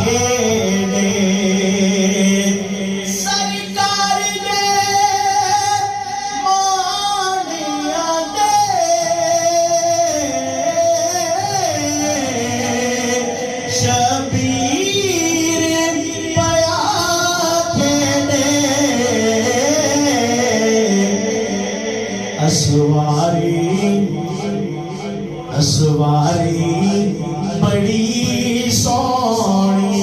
کھیلے سرکار دے مانیاں دے شبیر پیا کھیلے اسواری بڑی سونی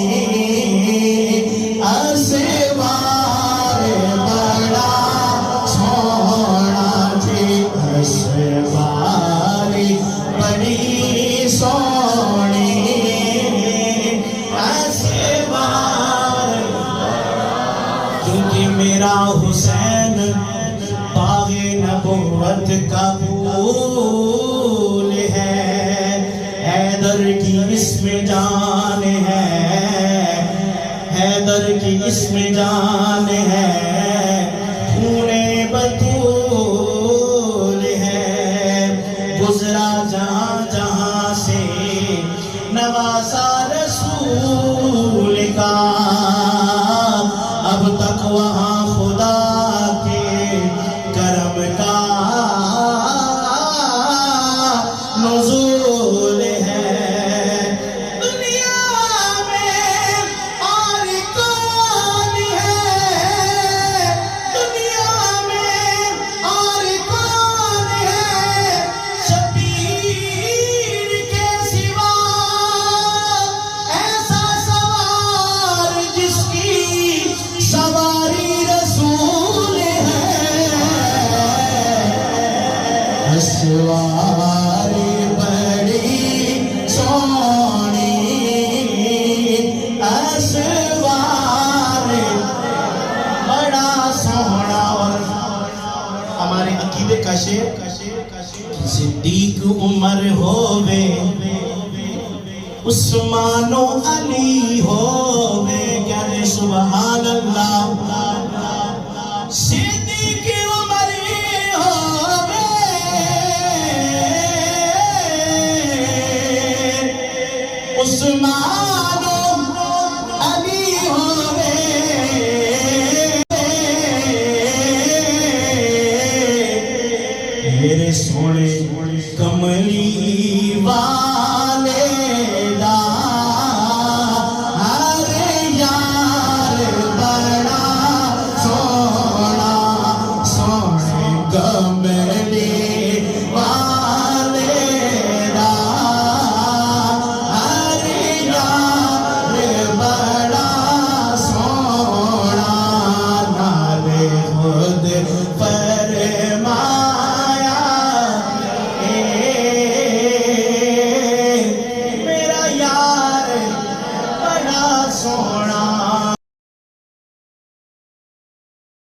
اسوار بڑا سونا جی اسواری بڑی سونی اسوار کیونکہ میرا حسین باغ نبوت کا پھول ہے حیدر کی اس میں جان ہے حیدر کی اس میں جان ہے خون بطول ہے گزرا جہاں جہاں سے نوازا رسول کا اب تک وہاں خدا کے کرم کا نزول ہے دنیا میں اور کون ہے دنیا میں اور کون ہے شبیر کے سوا ایسا سوار جس کی سواری رسول ہے اسواری بڑی سونی اسوار بڑا سونا اور ہمارے عقیدے کا شعر صدیق عمر ہووے عثمان و علی